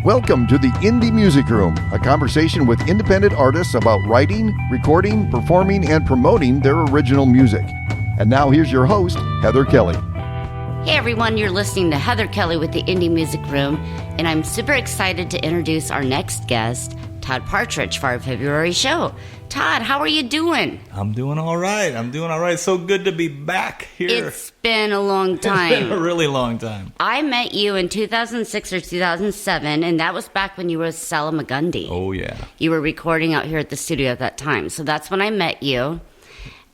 Welcome to the Indie Music Room, a conversation with independent artists about writing, recording, performing, and promoting their original music. And now here's your host, Heather Kelly. Hey everyone, you're listening to Heather Kelly with the Indie Music Room, and I'm super excited to introduce our next guest, Todd Partridge, for our February show. Todd, how are you doing? I'm doing all right. So good to be back here. It's been a long time. It's been a really long time. I met you in 2006 or 2007, and that was back when you were with Salamagundi. Oh, yeah. You were recording out here at the studio at that time. So that's when I met you.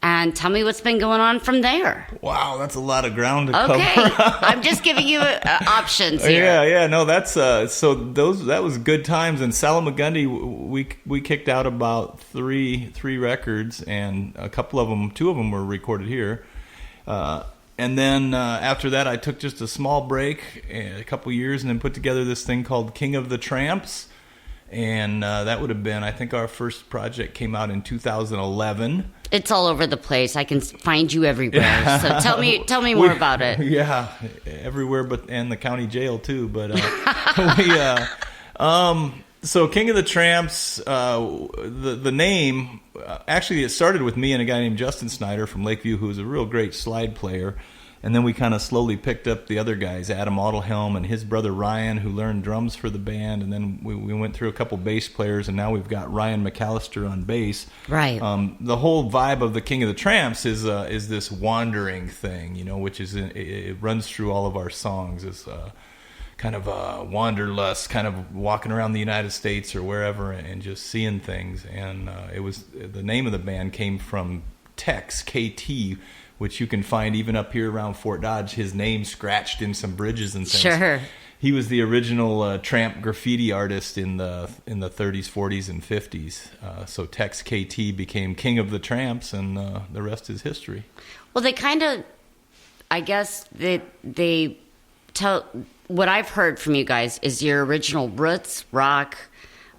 And tell me what's been going on from there. Wow, that's a lot of ground to cover. Okay, I'm just giving you options here. Yeah. No, that's that was good times. And Salamagundi, we kicked out about three records, and two of them were recorded here. And then after that, I took just a small break, a couple years, and then put together this thing called King of the Tramps. And that would have been, I think our first project came out in 2011. It's all over the place. I can find you everywhere. So tell me more about it. Yeah, everywhere, and the county jail too. But so King of the Tramps, the name, actually it started with me and a guy named Justin Snyder from Lakeview, who's a real great slide player. And then we kind of slowly picked up the other guys, Adam Autohelm and his brother Ryan, who learned drums for the band. And then we went through a couple bass players, and now we've got Ryan McAllister on bass. Right. The whole vibe of the King of the Tramps is this wandering thing, which is it runs through all of our songs. It's kind of a wanderlust, kind of walking around the United States or wherever and just seeing things. And it was the name of the band came from Tex, KT, which you can find even up here around Fort Dodge, his name scratched in some bridges and things. Sure. He was the original tramp graffiti artist in the 30s, 40s, and 50s. So Tex KT became King of the Tramps, and the rest is history. Well, they kind of, I guess, they tell, what I've heard from you guys is your original roots, rock,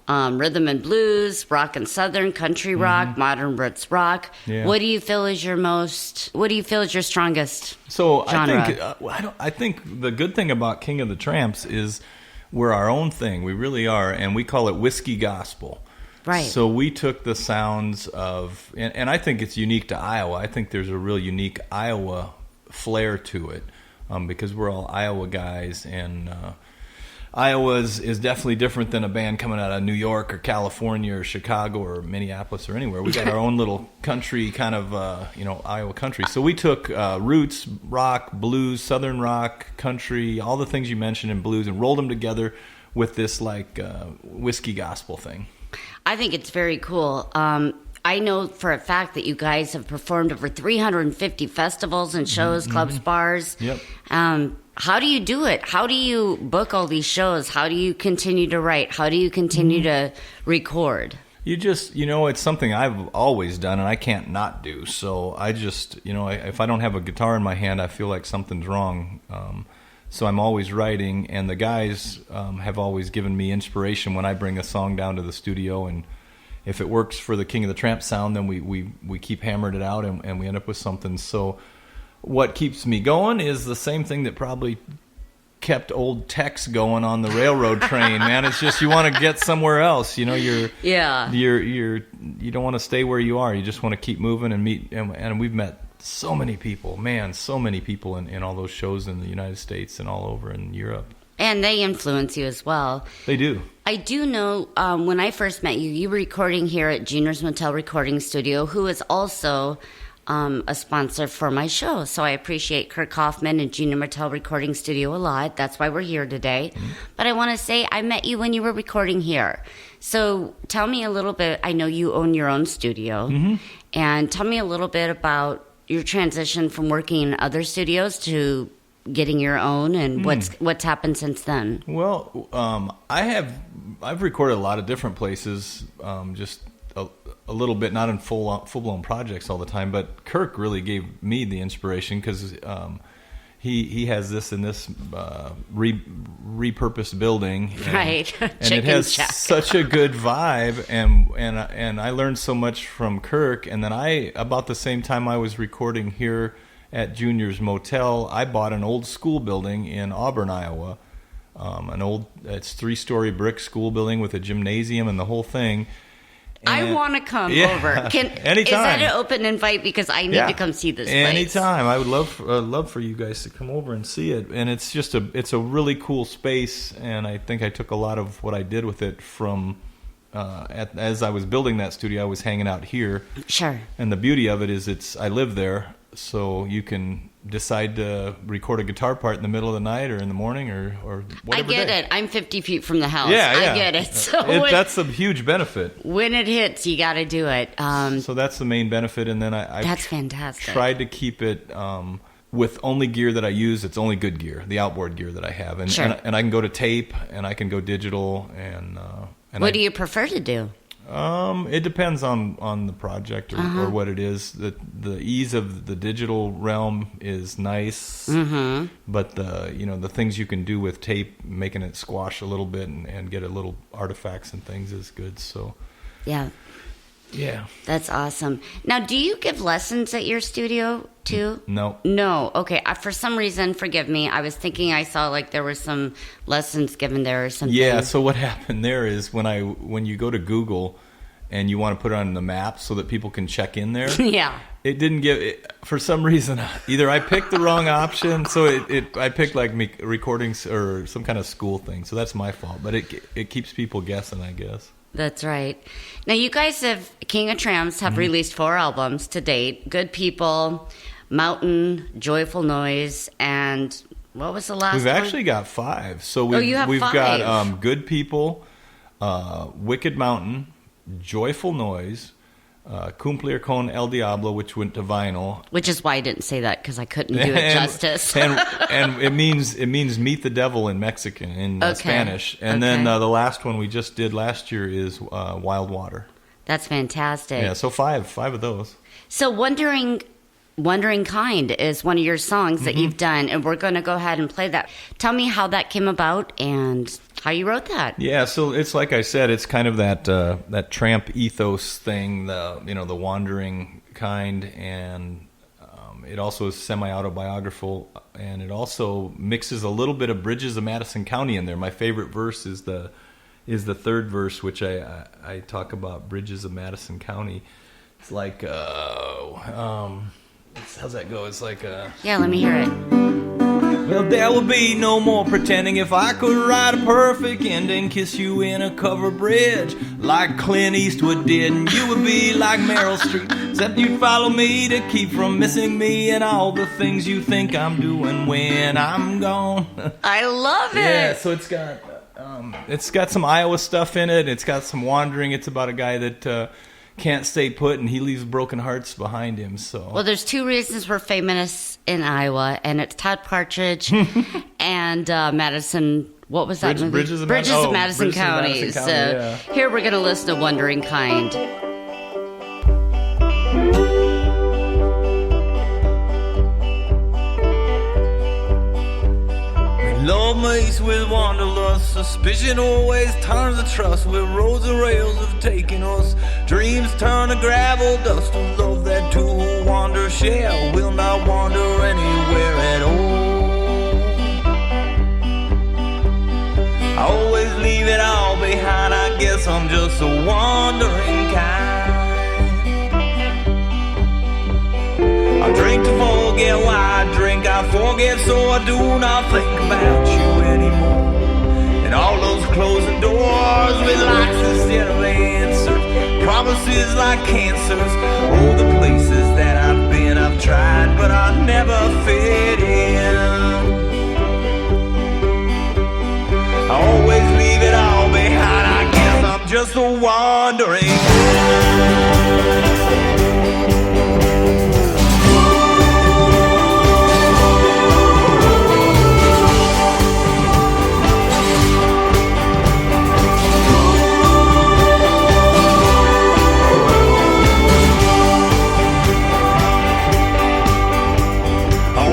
rhythm and blues, rock and southern, country rock, modern roots rock. Yeah. What do you feel is your strongest So genre? I think the good thing about King of the Tramps is we're our own thing. We really are, and we call it whiskey gospel. Right. So we took the sounds of, and I think it's unique to Iowa. I think there's a real unique Iowa flair to it, because we're all Iowa guys, and Iowa is definitely different than a band coming out of New York or California or Chicago or Minneapolis or anywhere. We got our own little country kind of, Iowa country. So we took roots, rock, blues, southern rock, country, all the things you mentioned in blues, and rolled them together with this whiskey gospel thing. I think it's very cool. I know for a fact that you guys have performed over 350 festivals and shows, clubs, bars. Yep. How do you do it? How do you book all these shows? How do you continue to write? How do you continue to record? You just, it's something I've always done, and I can't not do. So I just, if I don't have a guitar in my hand, I feel like something's wrong. So I'm always writing, and the guys have always given me inspiration when I bring a song down to the studio. And if it works for the King of the Tramp sound, then we keep hammering it out, and we end up with something. So what keeps me going is the same thing that probably kept old Tex going on the railroad train, man. It's just you want to get somewhere else. You don't want to stay where you are. You just want to keep moving and meet. And we've met so many people, man, in all those shows in the United States and all over in Europe. And they influence you as well. They do. I do know when I first met you, you were recording here at Junior's Motel Recording Studio, who is also a sponsor for my show. So I appreciate Kirk Hoffman and Junior Motel Recording Studio a lot. That's why we're here today. Mm-hmm. But I want to say I met you when you were recording here. So tell me a little bit. I know you own your own studio. Mm-hmm. And tell me a little bit about your transition from working in other studios to getting your own, and what's happened since then. Well, I've recorded a lot of different places, just a little bit, not in full-blown projects all the time, but Kirk really gave me the inspiration because he has this in this repurposed building, right? And it has such a good vibe, and I learned so much from Kirk. And then about the same time I was recording here at Junior's Motel, I bought an old school building in Auburn, Iowa, It's 3-story brick school building with a gymnasium and the whole thing. I want to come over. Anytime. Is that an open invite? Because I need to come see this place. Anytime. I would love for you guys to come over and see it. And it's just it's a really cool space. And I think I took a lot of what I did with it from as I was building that studio. I was hanging out here. Sure. And the beauty of it is I live there, so you can decide to record a guitar part in the middle of the night or in the morning or whatever I get day. it. I'm 50 feet from the house. Yeah. I get it. So that's a huge benefit. When it hits, you got to do it. So that's the main benefit. And then that's fantastic. Tried to keep it with only gear that I use. It's only good gear, the outboard gear that I have. And, sure. and I can go to tape and I can go digital. And what do you prefer to do? It depends on the project or what it is. The ease of the digital realm is nice, but the things you can do with tape, making it squash a little bit and get a little artifacts and things is good. So, yeah, that's awesome. Now, do you give lessons at your studio too? No. Okay. For some reason, forgive me, I was thinking I saw like there were some lessons given there or something. Yeah. So what happened there is when you go to Google and you want to put it on the map so that people can check in there. Yeah. It didn't give it for some reason. Either I picked the wrong option, so I picked like recordings or some kind of school thing. So that's my fault. But it keeps people guessing, I guess. That's right. Now, you guys King of Tramps have released 4 albums to date. Good People, Mountain, Joyful Noise, and what was the last one? We've actually got 5. So we've 5. got Good People, Wicked Mountain, Joyful Noise, Cumplir con El Diablo, which went to vinyl. Which is why I didn't say that, because I couldn't do it justice. and it means meet the devil in Mexican, in Spanish. And then the last one we just did last year is Wild Water. That's fantastic. Yeah, so 5 of those. So Wandering Kind is one of your songs that you've done, and we're going to go ahead and play that. Tell me how that came about and how you wrote that. Yeah, so it's like I said, it's kind of that tramp ethos thing, the wandering kind, and it also is semi-autobiographical, and it also mixes a little bit of Bridges of Madison County in there. My favorite verse is the third verse, which I talk about Bridges of Madison County. It's like how's that go? It's like yeah, let me hear it. Well, there will be no more pretending. If I could write a perfect ending, kiss you in a covered bridge like Clint Eastwood did, and you would be like Meryl Streep, except you'd follow me to keep from missing me and all the things you think I'm doing when I'm gone. I love it. Yeah, so it's got some Iowa stuff in it. It's got some wandering. It's about a guy that can't stay put, and he leaves broken hearts behind him. So, well, there's 2 reasons we're famous in Iowa, and it's Todd Partridge and Madison. What was that movie? Bridges of Madison County. So here we're going to listen to Wandering Kind. Love mates with wanderlust, suspicion always turns to trust. Where roads and rails have taken us, dreams turn to gravel dust. A love that two who wander share will not wander anywhere at all. I always leave it all behind, I guess I'm just a wandering kind. I drink to forget why I drink, I forget so I do not think about you anymore. And all those closing doors with locks instead of answers, promises like cancers. All the places that I've been, I've tried, but I never fit in. I always leave it all behind, I guess I'm just a wandering man.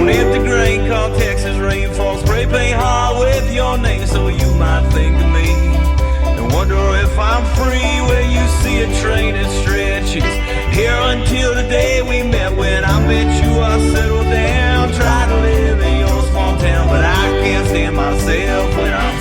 Empty grain called Texas rainfall, spray paint hard with your name, so you might think of me and wonder if I'm free. Where you see a train that stretches here until the day we met, when I met you I settled down, tried to live in your small town, but I can't stand myself when I'm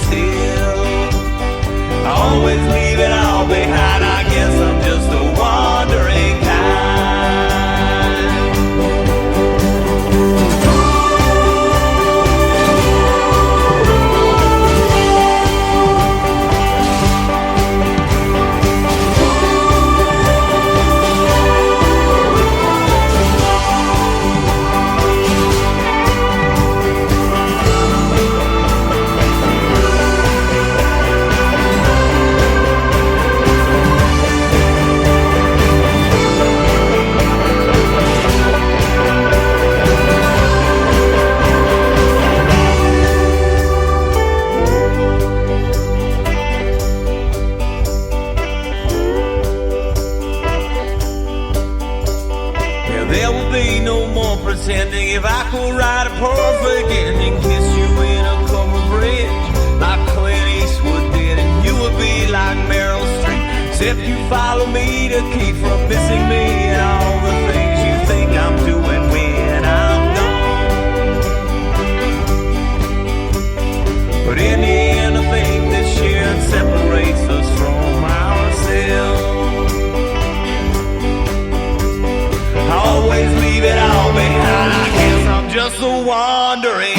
pretending if I could write a perfect ending, kiss you in a covered bridge like Clint Eastwood did, and you would be like Meryl Streep, except you follow me to keep from missing me and all the things you think I'm doing when I'm gone. But in the end, I think that shared separates us from ourselves. I always leave it all behind. I guess I'm just a wandering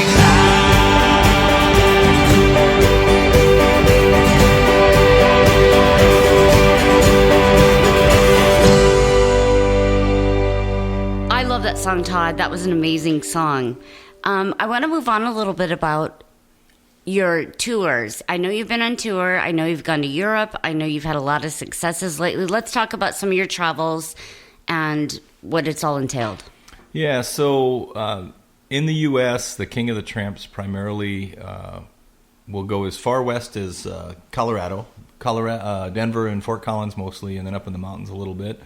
I love that song, Todd. That was an amazing song. I want to move on a little bit about your tours. I know you've been on tour. I know you've gone to Europe. I know you've had a lot of successes lately. Let's talk about some of your travels and what it's all entailed. Yeah, so in the U.S., the King of the Tramps primarily will go as far west as Colorado, Denver and Fort Collins mostly, and then up in the mountains a little bit.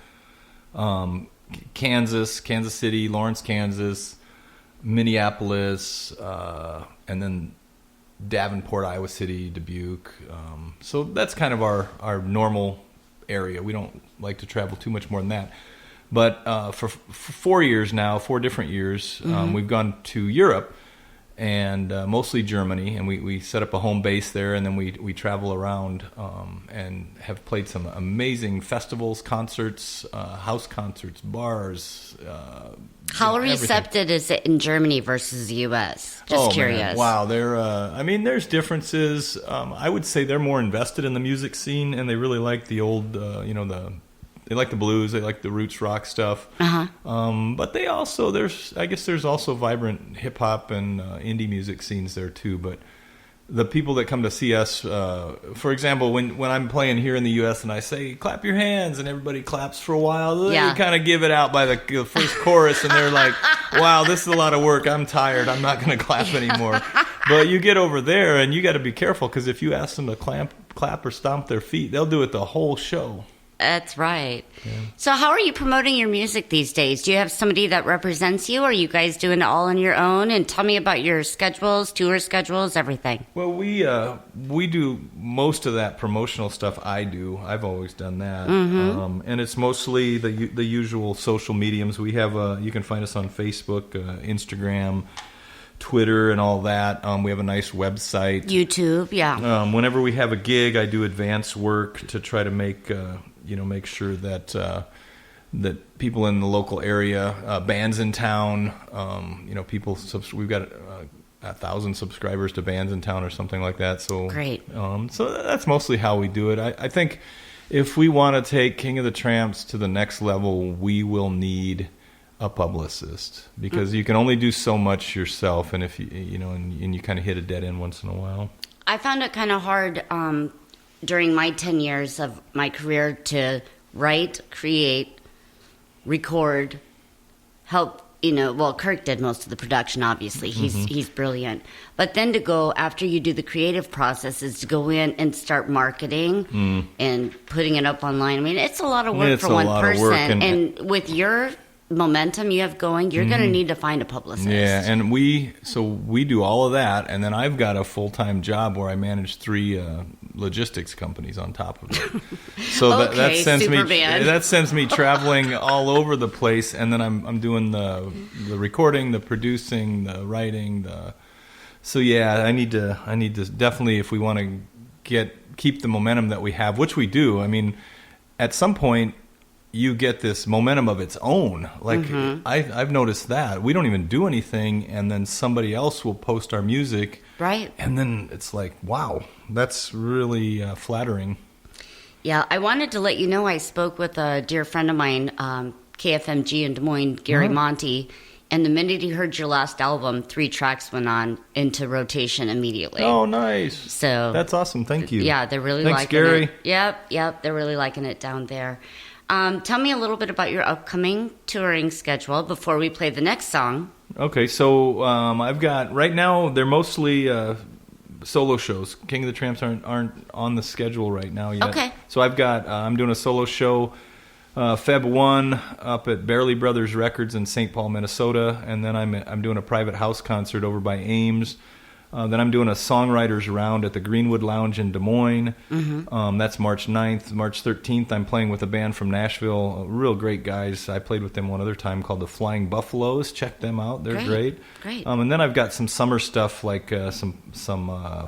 Kansas City, Lawrence, Kansas, Minneapolis, and then Davenport, Iowa City, Dubuque. So that's kind of our normal area. We don't like to travel too much more than that. But for 4 years now, 4 different years, we've gone to Europe and mostly Germany, and we set up a home base there, and then we travel around and have played some amazing festivals, concerts, house concerts, bars. How receptive is it in Germany versus the U.S.? Just curious. Man. Wow, there's differences. I would say they're more invested in the music scene, and they really like the old, they like the blues, they like the roots rock stuff. But they also, there's also vibrant hip hop and indie music scenes there too. But the people that come to see us, for example, when I'm playing here in the U.S. and I say, clap your hands, and everybody claps for a while, they kind of give it out by the first chorus, and they're like, wow, this is a lot of work. I'm tired. I'm not going to clap anymore. But you get over there, and you got to be careful, because if you ask them to clap or stomp their feet, they'll do it the whole show. That's right. Yeah. So how are you promoting your music these days? Do you have somebody that represents you? Or are you guys doing it all on your own? And tell me about your schedules, tour schedules, everything. Well, we do most of that promotional stuff. I've always done that. And it's mostly the usual social mediums. We have you can find us on Facebook, Instagram, Twitter, and all that. We have a nice website. YouTube, yeah. Whenever we have a gig, I do advance work to try to make sure that that people in the local area, bands in town, we've got 1,000 subscribers to bands in town or something like that. So great. So that's mostly how we do it. I think if we want to take King of the Tramps to the next level, we will need a publicist, because you can only do so much yourself, and if you kind of hit a dead end once in a while. I found it kind of hard during my 10 years of my career to write, create, record, help. Kirk did most of the production, obviously. He's brilliant. But then to go, after you do the creative process, is to go in and start marketing and putting it up online. I mean, it's a lot of work for one person. And with your momentum you have going, you're going to need to find a publicist. Yeah, and we do all of that, and then I've got a full-time job where I manage 3 logistics companies on top of it. So that sends me traveling all over the place, and then I'm doing the recording, the producing, the writing, so yeah, I need to definitely, if we want to keep the momentum that we have, which we do. I mean, at some point you get this momentum of its own. Like, I've noticed that. We don't even do anything, and then somebody else will post our music. Right. And then it's like, wow, that's really flattering. Yeah, I wanted to let you know I spoke with a dear friend of mine, KFMG in Des Moines, Gary Monty, and the minute he heard your last album, 3 tracks went on into rotation immediately. Oh, nice. So that's awesome. Thank you. Yeah, they're really liking Gary. It. Yep, they're really liking it down there. Tell me a little bit about your upcoming touring schedule before we play the next song. Okay, so I've got, right now, they're mostly solo shows. King of the Tramps aren't on the schedule right now yet. Okay. So I'm doing a solo show Feb 1 up at Barely Brothers Records in St. Paul, Minnesota, and then I'm doing a private house concert over by Ames. Then I'm doing a songwriters round at the Greenwood Lounge in Des Moines. That's March 9th. March 13th, I'm playing with a band from Nashville, real great guys. I played with them one other time called the Flying Buffaloes. Check them out; they're great. And then I've got some summer stuff like some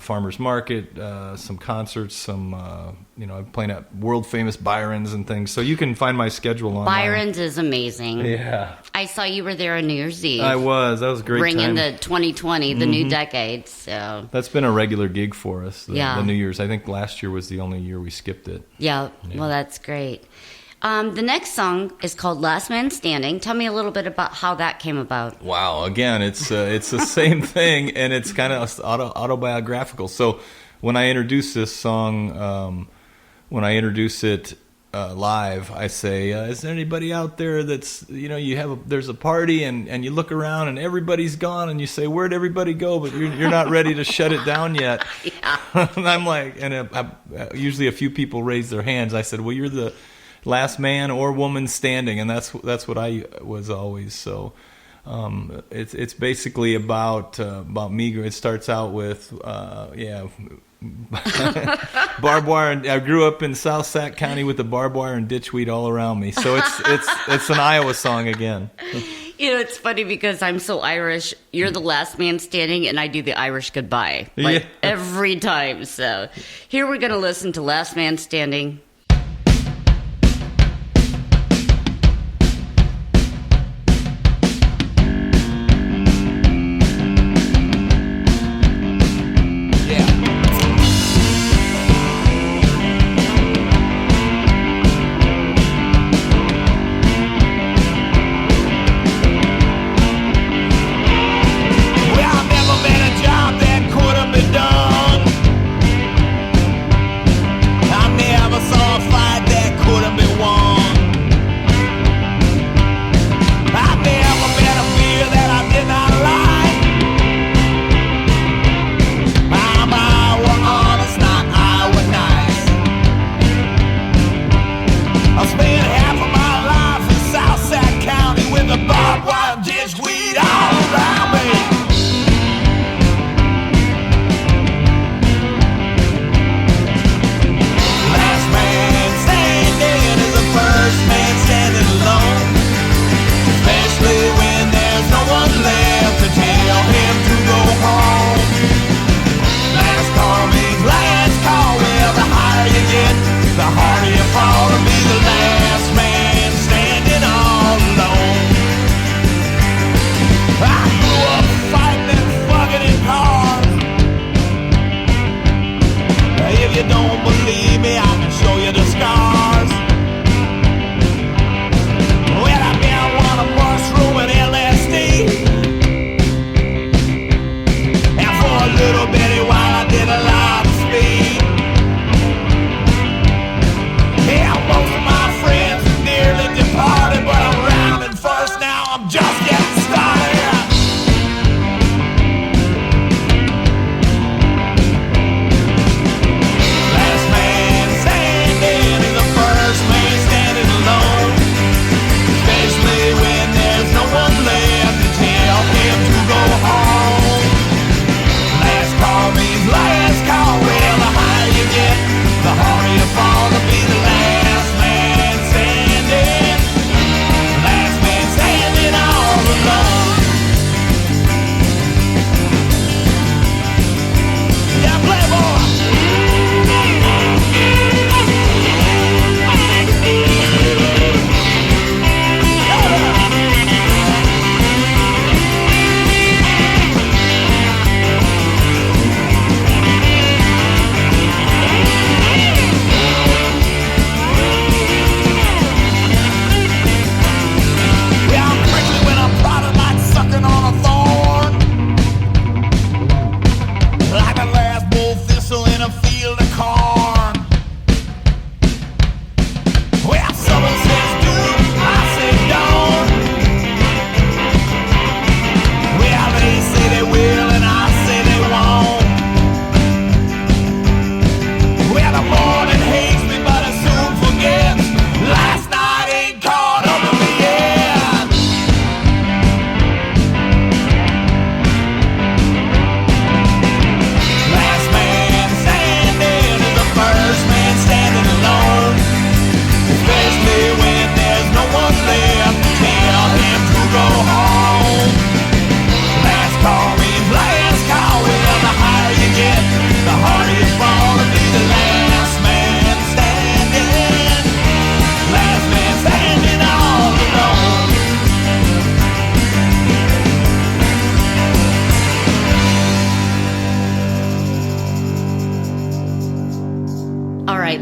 farmers market, some concerts, some I'm playing at world famous Byron's and things. So you can find my schedule online. Byron's is amazing. Yeah, I saw you were there on New Year's Eve. I was. That was a great bringing time. the 2020, the new decade. So that's been a regular gig for us. Yeah. The New Year's. I think last year was the only year we skipped it. Yeah. Well, that's great. The next song is called "Last Man Standing." Tell me a little bit about how that came about. Wow. Again, it's the same thing, and it's kind of autobiographical. So when I introduce this song, when I introduce it live, I say, "Is there anybody out there that's there's a party and you look around and everybody's gone and you say, where'd everybody go? But you're not ready to shut it down yet." Yeah. And I'm like, usually a few people raise their hands. I said, "Well, you're the last man or woman standing," and that's what I was always. So it's basically about me. It starts out with barbed wire. And I grew up in South Sac County with the barbed wire and ditchweed all around me. So it's an Iowa song again. It's funny because I'm so Irish. You're the last man standing, and I do the Irish goodbye every time. So here we're going to listen to "Last Man Standing." I never saw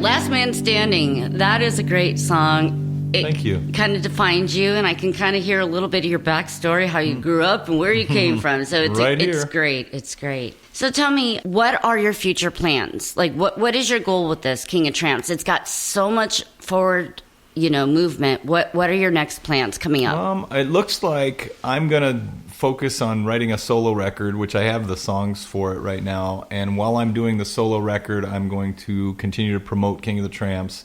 Last Man Standing. That is a great song. It Thank you. Kind of defines you, and I can kind of hear a little bit of your backstory, how you grew up and where you came from. So it's Right it's here. great. It's great. So tell me, what are your future plans? Like, what is your goal with this King of Tramps? It's got so much forward, movement. What are your next plans coming up? It looks like I'm gonna focus on writing a solo record, which I have the songs for it right now. And while I'm doing the solo record, I'm going to continue to promote King of the Tramps,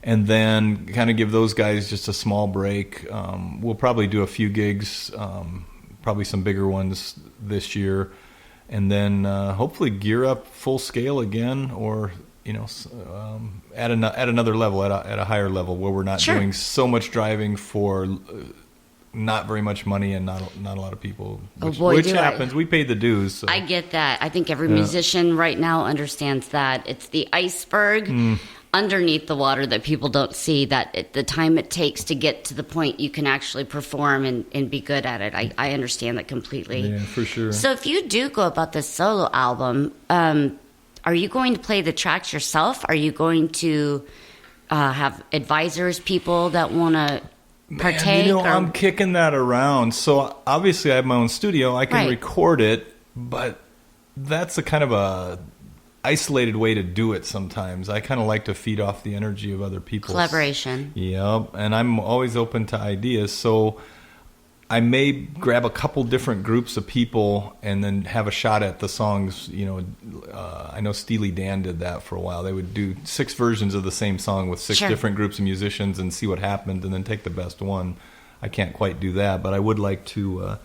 and then kind of give those guys just a small break. We'll probably do a few gigs, probably some bigger ones this year, and then hopefully gear up full scale again, or at another level, at a higher level, where we're not doing so much driving for not very much money and not a lot of people, which happens. We paid the dues. So. I get that. I think every musician right now understands that. It's the iceberg underneath the water that people don't see, that the time it takes to get to the point you can actually perform and be good at it. I understand that completely. Yeah, for sure. So if you do go about this solo album, are you going to play the tracks yourself? Are you going to have advisors, people that want to partake? Man, I'm kicking that around. So obviously I have my own studio. I can record it, but that's a kind of a isolated way to do it sometimes. I kind of like to feed off the energy of other people. Collaboration. Yep, and I'm always open to ideas. So I may grab a couple different groups of people and then have a shot at the songs. I know Steely Dan did that for a while. They would do 6 versions of the same song with 6 different groups of musicians and see what happened, and then take the best one. I can't quite do that, but I would like to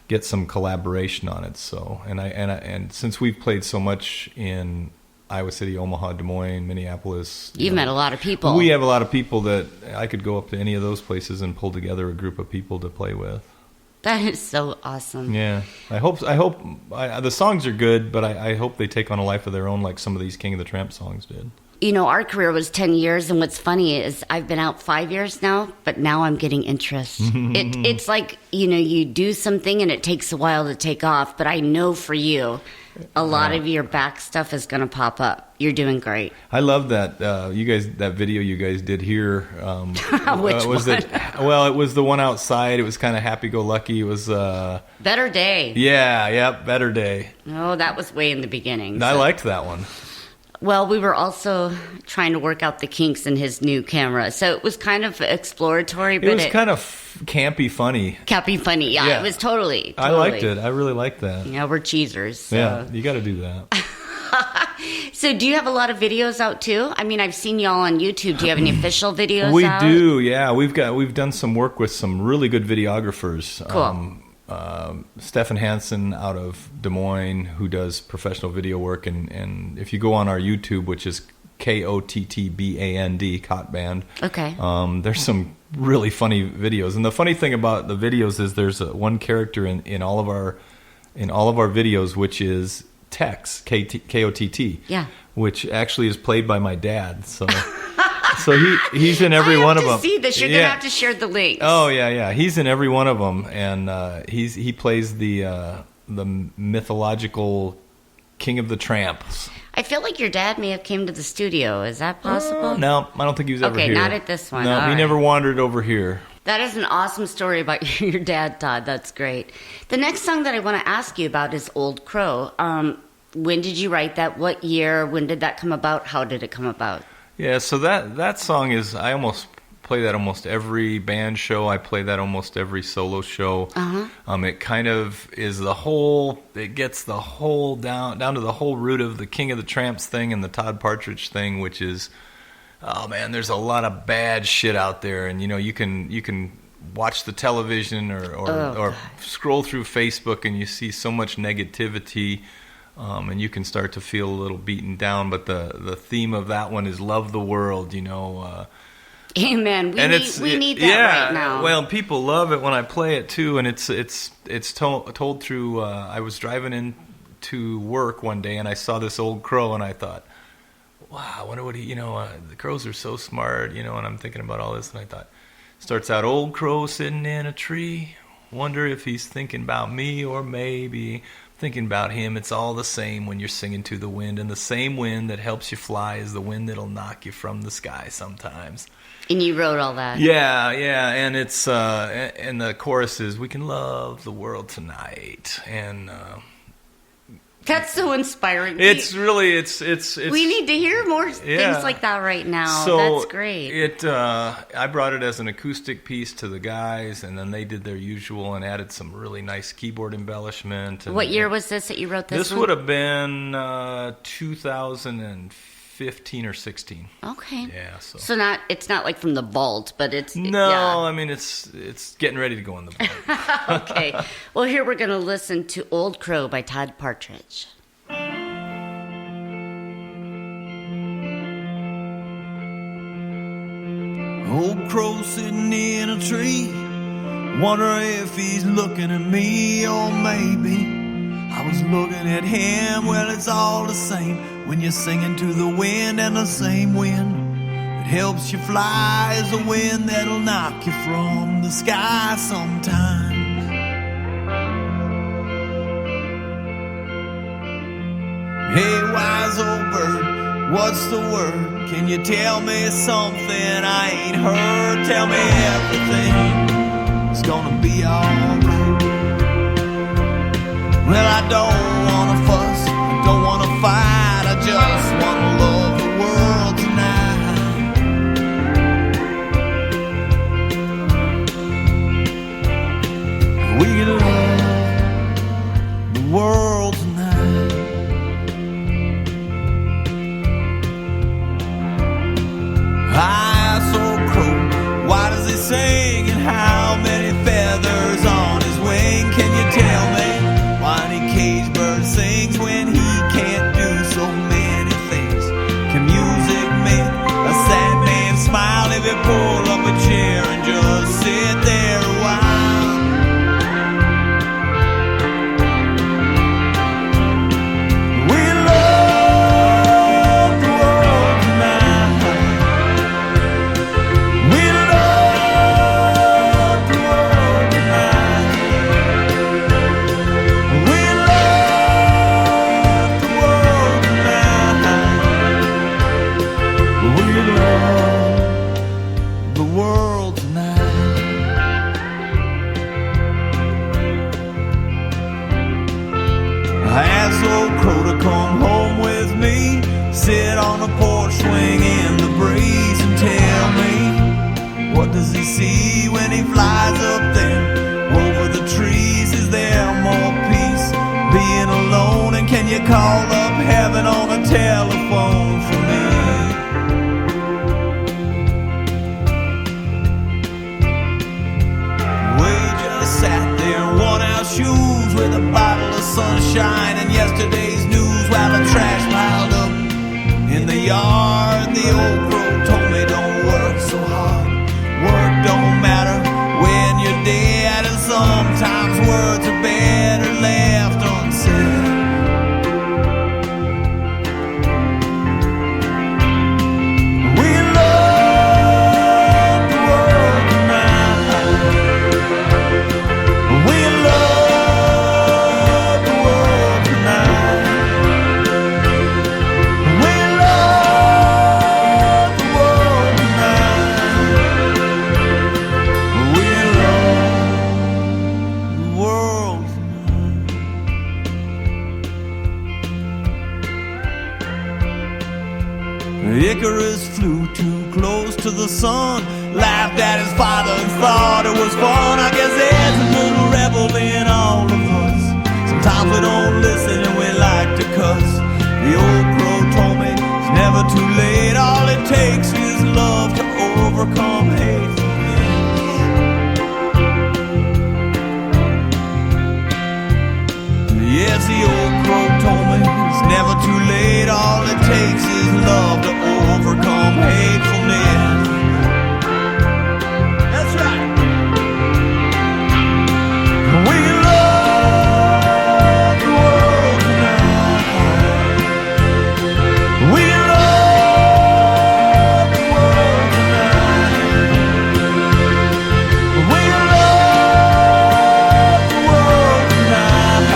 get some collaboration on it. So, and since we've played so much in Iowa City, Omaha, Des Moines, Minneapolis. You've met a lot of people. We have a lot of people that I could go up to any of those places and pull together a group of people to play with. That is so awesome. Yeah. I hope the songs are good, but I hope they take on a life of their own, like some of these King of the Tramp songs did. Our career was 10 years, and what's funny is I've been out 5 years now, but now I'm getting interest. It's like, you do something and it takes a while to take off, but I know for you, a lot of your back stuff is going to pop up. You're doing great. I love that that video you guys did here. Which was one? it? Well, it was the one outside. It was kind of happy-go-lucky. It was Better Day. Yeah, Better Day. Oh, that was way in the beginning. I liked that one. Well, we were also trying to work out the kinks in his new camera, so it was kind of exploratory. But it was kind of campy, funny. Campy, funny. Yeah, it was totally. I liked it. I really liked that. Yeah, we're cheesers. So. Yeah, you got to do that. So do you have a lot of videos out too? I mean, I've seen y'all on YouTube. Do you have any official videos We out? do, yeah. We've done some work with some really good videographers. Cool. Stefan Hansen out of Des Moines, who does professional video work, and if you go on our YouTube, which is KOTTBAND, Cot Band. Okay. There's some really funny videos, and the funny thing about the videos is there's one character in all of our videos, which is Tex, K-O-T-T. Yeah. Which actually is played by my dad. So he's in every one of them. I have to see this. You're gonna have to share the links. Oh yeah. He's in every one of them, and he plays the mythological King of the Tramps. I feel like your dad may have came to the studio. Is that possible? No, I don't think he was ever here. Okay, not at this one. No, All he right. never wandered over here. That is an awesome story about your dad, Todd. That's great. The next song that I want to ask you about is Old Crow. When did you write that? What year? When did that come about? How did it come about? Yeah, so that song is, I almost play that almost every band show. I play that almost every solo show. It kind of is it gets the whole down to the whole root of the King of the Tramps thing and the Todd Partridge thing, which is, oh man, there's a lot of bad shit out there, and you can watch the television or scroll through Facebook and you see so much negativity. And you can start to feel a little beaten down, but the theme of that one is love the world, Amen. We need that right now. Well, people love it when I play it too, and it's told through. I was driving into work one day and I saw this old crow, and I thought, wow, I wonder what the crows are so smart, and I'm thinking about all this, and I thought, starts out, old crow sitting in a tree, wonder if he's thinking about me, or maybe thinking about him. It's all the same when you're singing to the wind, and the same wind that helps you fly is the wind that'll knock you from the sky sometimes. And you wrote all that. Yeah, and it's and the chorus is, we can love the world tonight, and that's so inspiring. It's really it's we need to hear more things like that right now. So that's great. I brought it as an acoustic piece to the guys, and then they did their usual and added some really nice keyboard embellishment. And, what year was this that you wrote this? This would have been 2015 or 16. Okay. Yeah. So it's not like from the vault, but it's I mean it's getting ready to go in the vault. Okay. Well, here we're going to listen to Old Crow by Todd Partridge. Old crow sitting in a tree, wonder if he's looking at me, or maybe I was looking at him. Well, it's all the same when you're singing to the wind, and the same wind that helps you fly is the wind that'll knock you from the sky sometimes. Hey, wise old bird, what's the word? Can you tell me something I ain't heard? Tell me everything is gonna be alright. Well, I don't wanna fuss, I don't wanna fight, I just wanna love the world tonight. We can love the world tonight. Eyes so crow, why does he sing, and how many feathers on his wing? Can you tell me why any cage bird sings when he can't do so many things? Can music make a sad man smile if he pull up a chair and just sit there a while? We love the world tonight. We love the world tonight. We love the world tonight. We love the world tonight. I asked old crow to come home with me, sit on the porch, swing in the breeze, and tell me, what does he see when he flies up there over the trees? Is there more peace being alone? And can you call up heaven on a telephone for me? We just sat there in worn-out shoes with a bottle of sunshine and yesterday's news while the trash piled up in the yard. The old crow told me, don't work so hard, work don't matter when you're dead, and sometimes words are better left unsaid. We love the world tonight. We love the world tonight. We love the world tonight. We love the world tonight. Icarus flew too close to the sun, laughed at his father and thought it was fun. I guess there's a little rebel in all of us. Sometimes we don't listen and we like to cuss. The old crow told me it's never too late. All it takes is love to overcome hate. Yes, the old crow told me it's never too late. All it takes is love to overcome hatefulness. That's right. We love the world tonight. We love the world tonight. We love the world tonight.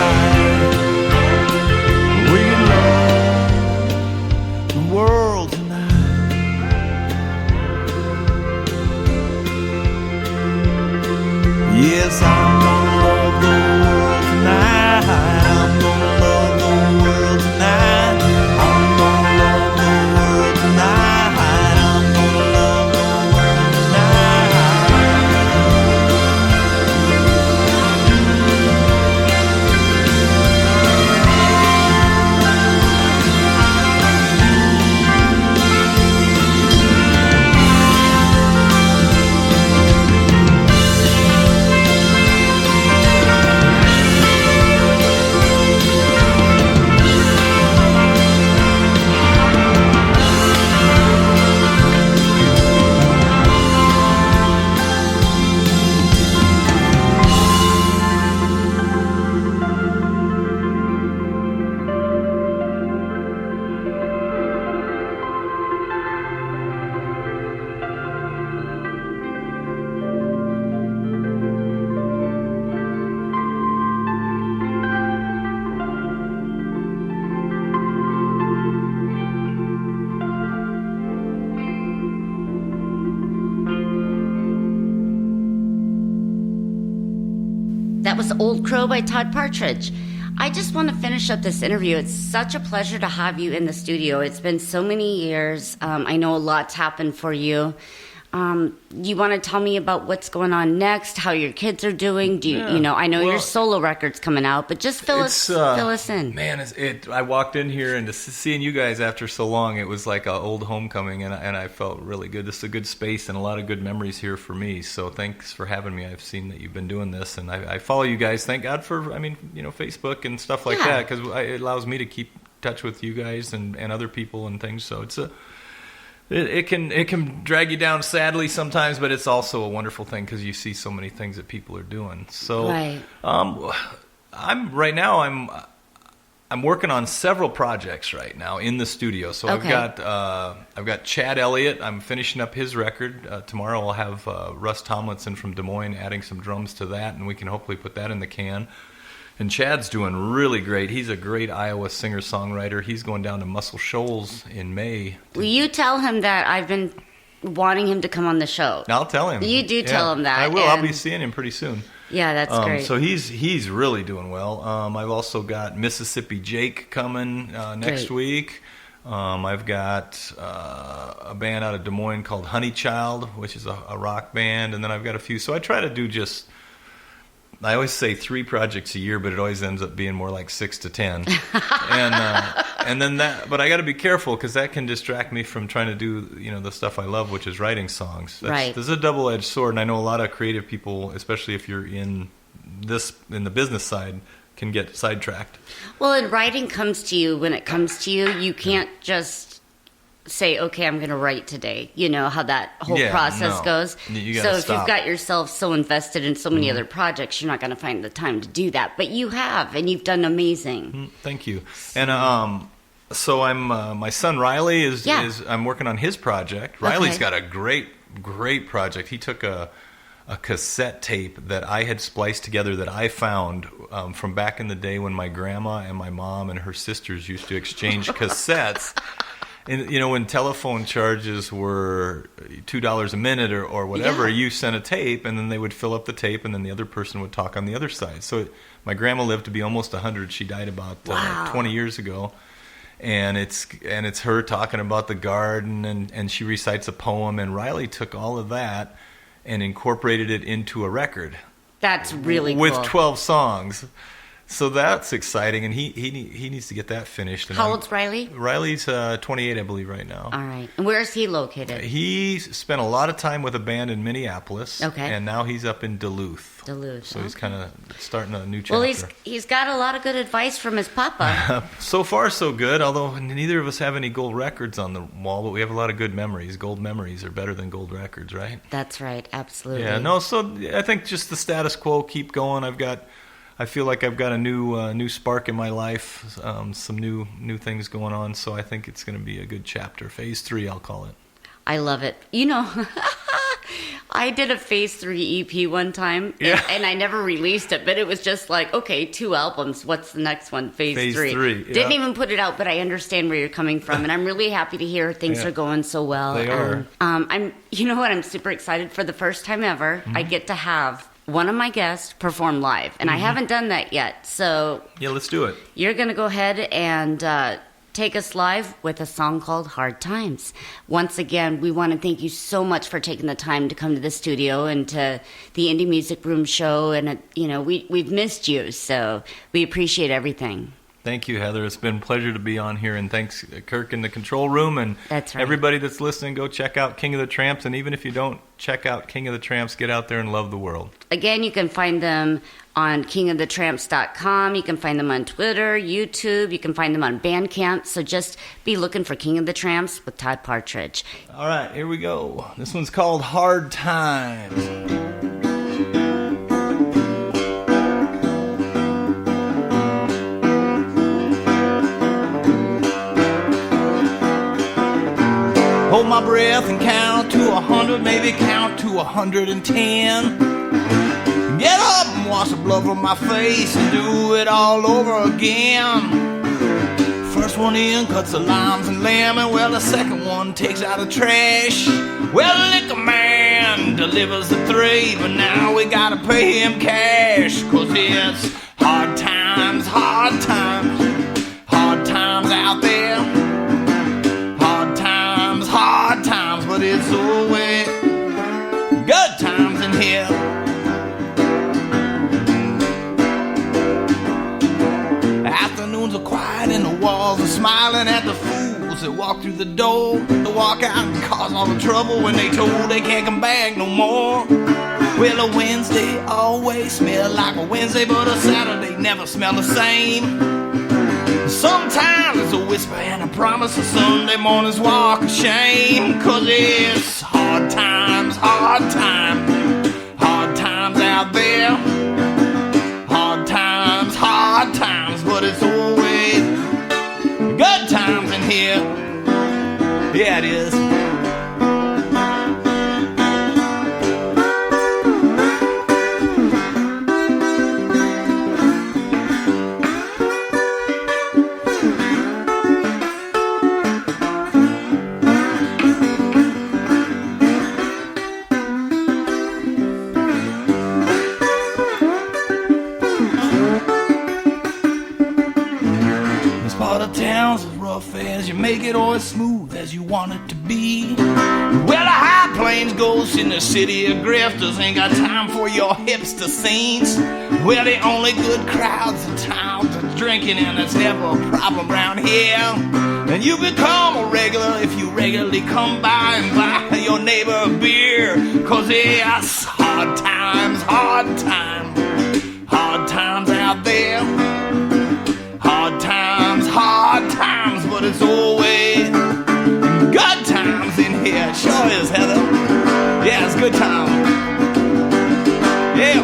Crow by Todd Partridge. I just want to finish up this interview. It's such a pleasure to have you in the studio. It's been so many years. I know a lot's happened for you. You want to tell me about what's going on next, how your kids are doing? I know your solo record's coming out, but just fill us in. Man, I walked in here and seeing you guys after so long, it was like an old homecoming, and I felt really good. This is a good space and a lot of good memories here for me. So thanks for having me. I've seen that you've been doing this, and I follow you guys. Thank God for, Facebook and stuff like that, because it allows me to keep in touch with you guys and other people and things. So it can drag you down sadly sometimes, but it's also a wonderful thing because you see so many things that people are doing. So right. I'm working on several projects right now in the studio. So okay. I've got Chad Elliott. I'm finishing up his record tomorrow. I'll have Russ Tomlinson from Des Moines adding some drums to that, and we can hopefully put that in the can. And Chad's doing really great. He's a great Iowa singer-songwriter. He's going down to Muscle Shoals in May. Will you tell him that I've been wanting him to come on the show? I'll tell him. You do tell him that. I will. I'll be seeing him pretty soon. Yeah, that's great. So he's really doing well. I've also got Mississippi Jake coming next week. I've got a band out of Des Moines called Honey Child, which is a rock band. And then I've got a few. So I try to do I always say 3 projects a year, but it always ends up being more like 6 to 10. And then but I got to be careful because that can distract me from trying to do the stuff I love, which is writing songs. Right. There's a double-edged sword, and I know a lot of creative people, especially if you're in the business side, can get sidetracked. Well, and writing comes to you when it comes to you. You can't just say, okay, I'm going to write today. You know how that whole process goes. You gotta if you've got yourself so invested in so many other projects, you're not going to find the time to do that. But you have, and you've done amazing. Thank you. And so I'm my son Riley is I'm working on his project. Riley's got a great project. He took a cassette tape that I had spliced together that I found from back in the day when my grandma and my mom and her sisters used to exchange cassettes. And, when telephone charges were $2 a minute or whatever, you sent a tape, and then they would fill up the tape, and then the other person would talk on the other side. So my grandma lived to be almost 100. She died about 20 years ago. And it's her talking about the garden, and she recites a poem. And Riley took all of that and incorporated it into a record. That's really cool. With 12 songs. So that's exciting, and he needs to get that finished. And How old's Riley? Riley's 28, I believe, right now. All right. And where is he located? He spent a lot of time with a band in Minneapolis. Okay. And now he's up in Duluth. So he's kind of starting a new chapter. Well, he's got a lot of good advice from his papa. So far, so good, although neither of us have any gold records on the wall, but we have a lot of good memories. Gold memories are better than gold records, right? That's right. Absolutely. Yeah, no, so I think just the status quo, keep going. I feel like I've got a new spark in my life, some new things going on. So I think it's going to be a good chapter. Phase 3, I'll call it. I love it. I did a Phase 3 EP one time, and I never released it, but it was just like, okay, 2 albums. What's the next one? Phase 3. Yeah. Didn't even put it out, but I understand where you're coming from, and I'm really happy to hear things are going so well. They are. I'm super excited. For the first time ever, I get to have one of my guests perform live, and I haven't done that yet. So yeah, let's do it. You're going to go ahead and take us live with a song called Hard Times. Once again, we want to thank you so much for taking the time to come to the studio and to the Indie Music Room show. And, we've missed you, so we appreciate everything. Thank you, Heather. It's been a pleasure to be on here, and thanks, Kirk, in the control room. And that's right. Everybody that's listening, go check out King of the Tramps. And even if you don't check out King of the Tramps, get out there and love the world. Again, you can find them on kingofthetramps.com. You can find them on Twitter, YouTube. You can find them on Bandcamp. So just be looking for King of the Tramps with Todd Partridge. All right, here we go. This one's called Hard Times. Hold my breath and count to 100, maybe count to 110. Get up and wash the blood from my face and do it all over again. First one in cuts the limes and lemon, well the second one takes out the trash. Well, liquor man man delivers the 3, but now we gotta pay him cash, 'cause it's hard times, hard times, hard times out there. Hard times, but it's always good times in here. Afternoons are quiet and the walls are smiling at the fools that walk through the door, to walk out and cause all the trouble when they told they can't come back no more. Well, a Wednesday always smell like a Wednesday, but a Saturday never smell the same. Sometimes it's a whisper and a promise, a Sunday morning's walk of shame, 'cause it's hard times, hard times, hard times out there. Hard times, but it's always good times in here. Yeah, it is. Towns as rough as you make it or as smooth as you want it to be. Well, the high plains ghosts in the city of grifters ain't got time for your hipster scenes. Well, the only good crowds in town are drinking, and that's never a problem around here. And you become a regular if you regularly come by and buy your neighbor a beer, 'cause it's hard times, hard times, hard times out there. Hard times, but it's always good times in here. Sure is, Heather. Yeah, it's good times. Yeah.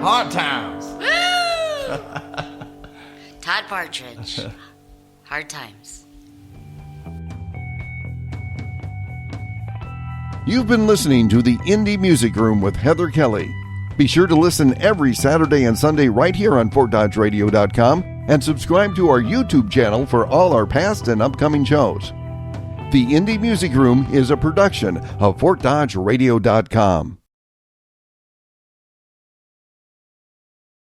Hard times. Woo! Todd Partridge. Hard times. You've been listening to the Indie Music Room with Heather Kelly. Be sure to listen every Saturday and Sunday right here on FortDodgeRadio.com and subscribe to our YouTube channel for all our past and upcoming shows. The Indie Music Room is a production of FortDodgeRadio.com.